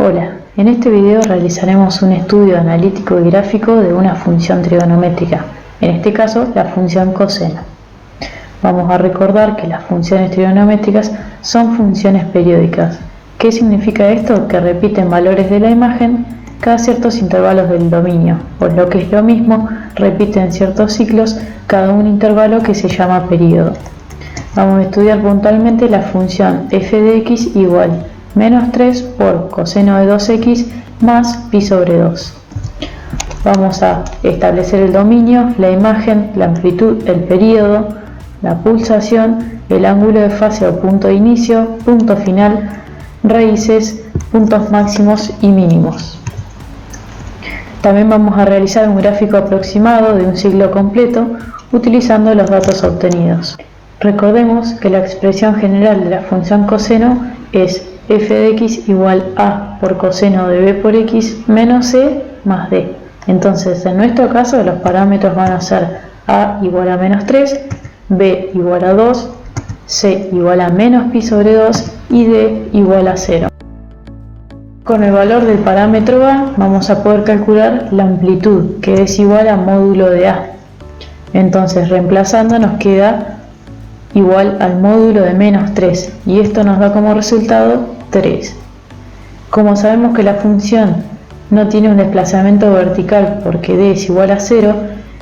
Hola, en este video realizaremos un estudio analítico y gráfico de una función trigonométrica, en este caso la función coseno. Vamos a recordar que las funciones trigonométricas son funciones periódicas. ¿Qué significa esto? Que repiten valores de la imagen cada ciertos intervalos del dominio, o lo que es lo mismo, repiten ciertos ciclos cada un intervalo que se llama período. Vamos a estudiar puntualmente la función f de x igual menos 3 por coseno de 2x más pi sobre 2. Vamos a establecer el dominio, la imagen, la amplitud, el período, la pulsación, el ángulo de fase o punto de inicio, punto final, raíces, puntos máximos y mínimos. También vamos a realizar un gráfico aproximado de un ciclo completo utilizando los datos obtenidos. Recordemos que la expresión general de la función coseno es f de x igual a por coseno de b por x menos c más d. Entonces, en nuestro caso, los parámetros van a ser a igual a menos 3, b igual a 2, c igual a menos pi sobre 2 y d igual a 0. Con el valor del parámetro a vamos a poder calcular la amplitud, que es igual a módulo de a. Entonces, reemplazando nos queda igual al módulo de menos 3 y esto nos da como resultado 3. Como sabemos que la función no tiene un desplazamiento vertical porque d es igual a 0,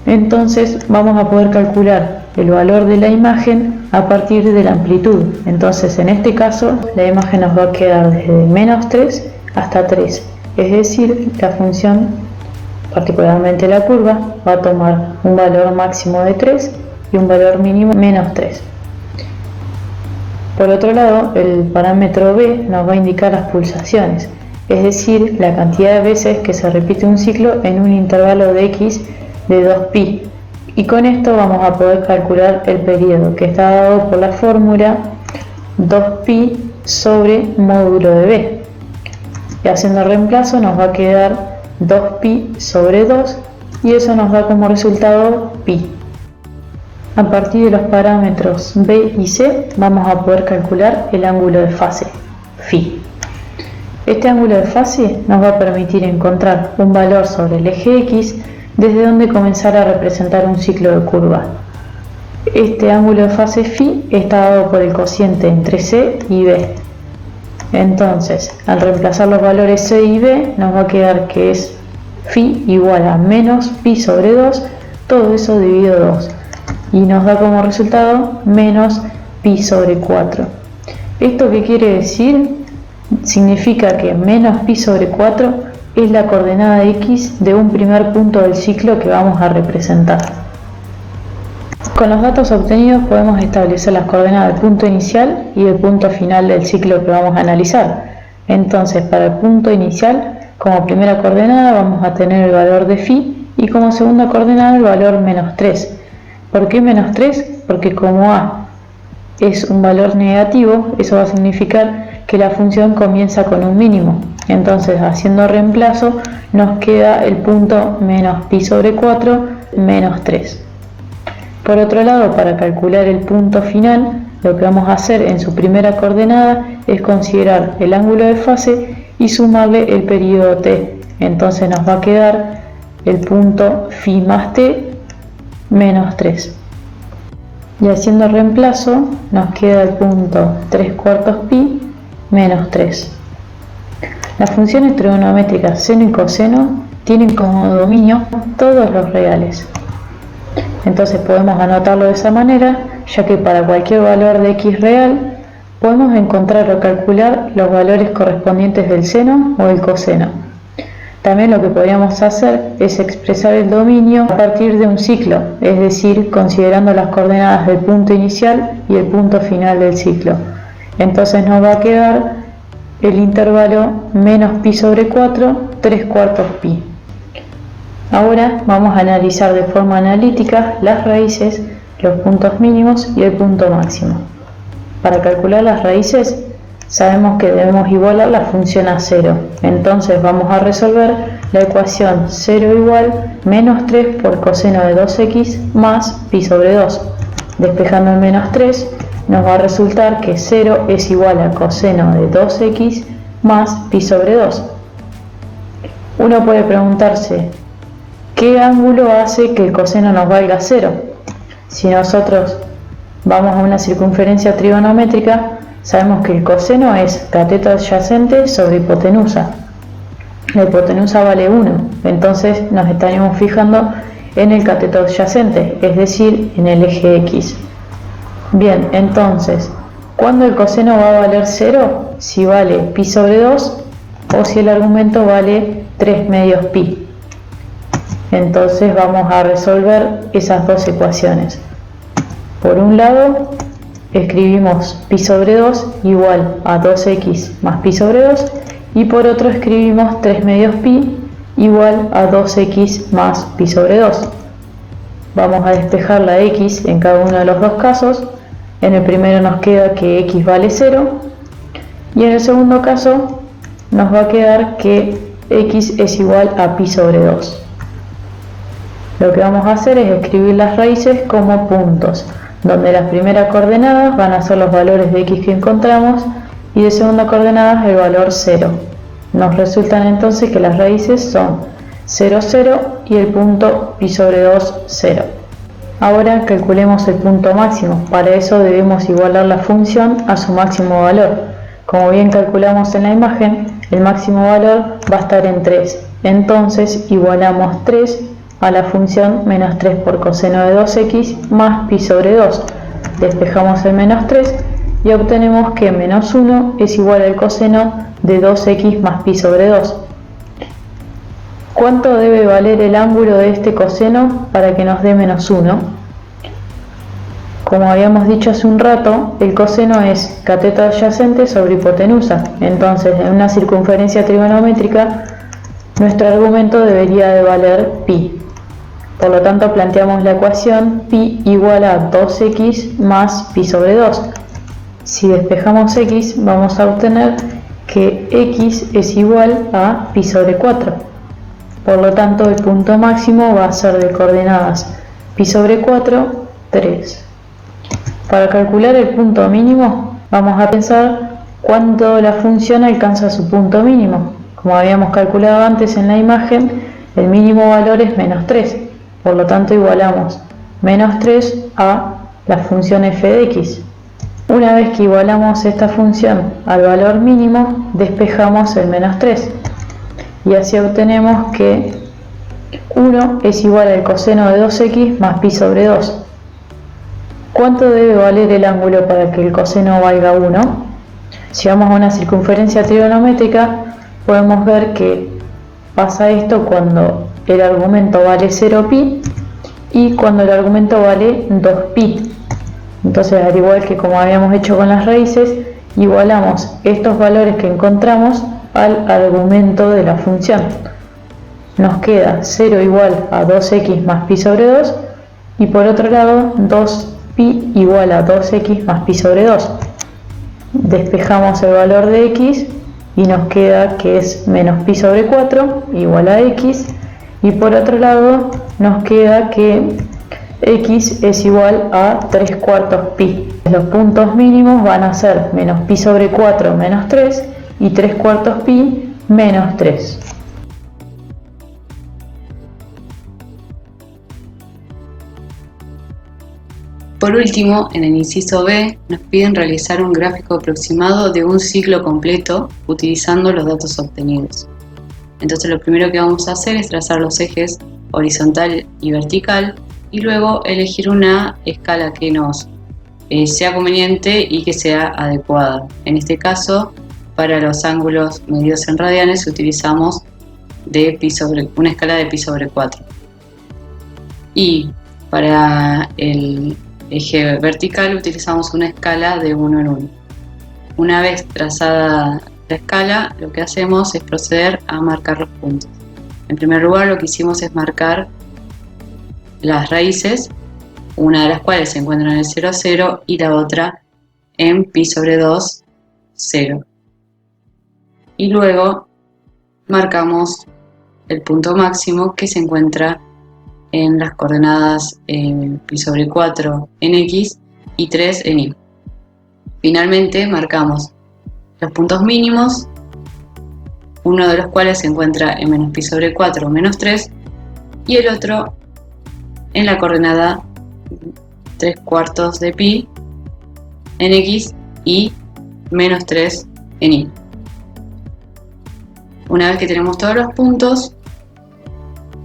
entonces vamos a poder calcular el valor de la imagen a partir de la amplitud. Entonces en este caso la imagen nos va a quedar desde menos 3 hasta 3, es decir, la función, particularmente la curva, va a tomar un valor máximo de 3 y un valor mínimo menos 3. Por otro lado, el parámetro b nos va a indicar las pulsaciones, es decir, la cantidad de veces que se repite un ciclo en un intervalo de x de 2pi. Y con esto vamos a poder calcular el período, que está dado por la fórmula 2pi sobre módulo de b. Y haciendo reemplazo nos va a quedar 2pi sobre 2 y eso nos da como resultado pi. A partir de los parámetros b y c vamos a poder calcular el ángulo de fase, phi. Este ángulo de fase nos va a permitir encontrar un valor sobre el eje x desde donde comenzar a representar un ciclo de curva. Este ángulo de fase phi está dado por el cociente entre c y b. Entonces, al reemplazar los valores c y b nos va a quedar que es phi igual a menos pi sobre 2, todo eso dividido 2. Y nos da como resultado menos pi sobre 4. ¿Esto qué quiere decir? Significa que menos pi sobre 4 es la coordenada x de un primer punto del ciclo que vamos a representar. Con los datos obtenidos podemos establecer las coordenadas del punto inicial y del punto final del ciclo que vamos a analizar. Entonces, para el punto inicial, como primera coordenada vamos a tener el valor de phi y como segunda coordenada el valor menos 3. ¿Por qué menos 3? Porque como a es un valor negativo, eso va a significar que la función comienza con un mínimo. Entonces, haciendo reemplazo, nos queda el punto menos pi sobre 4 menos 3. Por otro lado, para calcular el punto final, lo que vamos a hacer en su primera coordenada es considerar el ángulo de fase y sumarle el período t. Entonces nos va a quedar el punto phi más t menos 3. Y haciendo reemplazo nos queda el punto 3/4 pi menos 3. Las funciones trigonométricas seno y coseno tienen como dominio todos los reales. Entonces podemos anotarlo de esa manera, ya que para cualquier valor de x real podemos encontrar o calcular los valores correspondientes del seno o del coseno. También lo que podríamos hacer es expresar el dominio a partir de un ciclo, es decir, considerando las coordenadas del punto inicial y el punto final del ciclo. Entonces nos va a quedar el intervalo menos pi sobre 4, 3/4 pi. Ahora vamos a analizar de forma analítica las raíces, los puntos mínimos y el punto máximo. Para calcular las raíces, sabemos que debemos igualar la función a 0, entonces vamos a resolver la ecuación 0 igual menos 3 por coseno de 2x más pi sobre 2. Despejando el menos 3 nos va a resultar que 0 es igual a coseno de 2x más pi sobre 2. Uno puede preguntarse, ¿qué ángulo hace que el coseno nos valga 0? Si nosotros vamos a una circunferencia trigonométrica, sabemos que el coseno es cateto adyacente sobre hipotenusa. La hipotenusa vale 1, entonces nos estaríamos fijando en el cateto adyacente, es decir, en el eje X. Bien, entonces, ¿cuándo el coseno va a valer 0? Si vale pi sobre 2 o si el argumento vale 3 medios pi. Entonces vamos a resolver esas dos ecuaciones. Por un lado, escribimos pi sobre 2 igual a 2x más pi sobre 2 y por otro escribimos 3 medios pi igual a 2x más pi sobre 2. Vamos a despejar la x en cada uno de los dos casos. En el primero nos queda que x vale 0 y en el segundo caso nos va a quedar que x es igual a pi sobre 2. Lo que vamos a hacer es escribir las raíces como puntos, donde las primeras coordenadas van a ser los valores de x que encontramos y de segunda coordenada el valor 0. Nos resultan entonces que las raíces son 0, 0 y el punto pi sobre 2, 0. Ahora calculemos el punto máximo. Para eso debemos igualar la función a su máximo valor. Como bien calculamos en la imagen, el máximo valor va a estar en 3. Entonces igualamos 3 a la función menos 3 por coseno de 2x más pi sobre 2. Despejamos el menos 3 y obtenemos que menos 1 es igual al coseno de 2x más pi sobre 2. ¿Cuánto debe valer el ángulo de este coseno para que nos dé menos 1? Como habíamos dicho hace un rato, el coseno es cateto adyacente sobre hipotenusa. Entonces, en una circunferencia trigonométrica, nuestro argumento debería de valer pi. Por lo tanto, planteamos la ecuación pi igual a 2x más pi sobre 2. Si despejamos x, vamos a obtener que x es igual a pi sobre 4. Por lo tanto, el punto máximo va a ser de coordenadas pi sobre 4, 3. Para calcular el punto mínimo, vamos a pensar cuándo la función alcanza su punto mínimo. Como habíamos calculado antes en la imagen, el mínimo valor es menos 3. Por lo tanto, igualamos menos 3 a la función f de x. Una vez que igualamos esta función al valor mínimo, despejamos el menos 3. Y así obtenemos que 1 es igual al coseno de 2x más pi sobre 2. ¿Cuánto debe valer el ángulo para que el coseno valga 1? Si vamos a una circunferencia trigonométrica, podemos ver que pasa esto cuando el argumento vale 0pi y cuando el argumento vale 2pi. Entonces, al igual que como habíamos hecho con las raíces, igualamos estos valores que encontramos al argumento de la función. Nos queda 0 igual a 2x más pi sobre 2 y por otro lado 2pi igual a 2x más pi sobre 2. Despejamos el valor de x y nos queda que es menos pi sobre 4 igual a x y por otro lado nos queda que x es igual a 3 cuartos pi. Los puntos mínimos van a ser menos pi sobre 4 menos 3 y 3 cuartos pi menos 3. Por último, en el inciso B, nos piden realizar un gráfico aproximado de un ciclo completo utilizando los datos obtenidos. Entonces lo primero que vamos a hacer es trazar los ejes horizontal y vertical y luego elegir una escala que nos sea conveniente y que sea adecuada. En este caso, para los ángulos medidos en radianes utilizamos una escala de pi sobre 4. Y para el eje vertical utilizamos una escala de 1 en 1. Una vez trazada la escala, lo que hacemos es proceder a marcar los puntos. En primer lugar, lo que hicimos es marcar las raíces, una de las cuales se encuentra en el 0, 0 y la otra en pi sobre 2, 0. Y luego marcamos el punto máximo que se encuentra en las coordenadas pi sobre 4 en x y 3 en y. Finalmente marcamos los puntos mínimos uno de los cuales se encuentra en menos pi sobre 4 o menos 3 y el otro en la coordenada 3/4 de pi en x y menos 3 en y. Una vez que tenemos todos los puntos,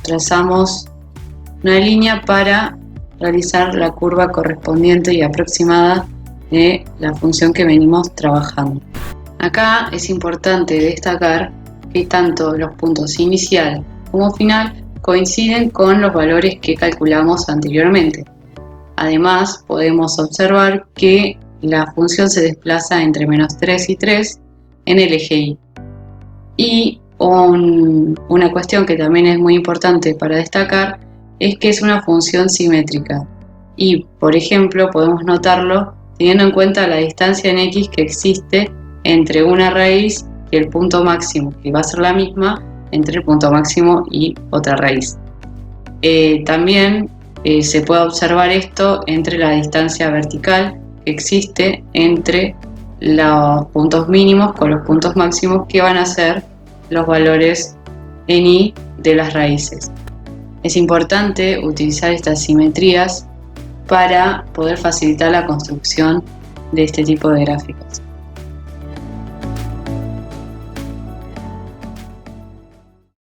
trazamos una línea para realizar la curva correspondiente y aproximada de la función que venimos trabajando. Acá es importante destacar que tanto los puntos inicial como final coinciden con los valores que calculamos anteriormente. Además, podemos observar que la función se desplaza entre menos 3 y 3 en el eje y. Y una cuestión que también es muy importante para destacar es que es una función simétrica. Y, por ejemplo, podemos notarlo teniendo en cuenta la distancia en x que existe entre una raíz y el punto máximo, que va a ser la misma entre el punto máximo y otra raíz. También se puede observar esto entre la distancia vertical que existe entre los puntos mínimos con los puntos máximos, que van a ser los valores en y de las raíces. Es importante utilizar estas simetrías para poder facilitar la construcción de este tipo de gráficos.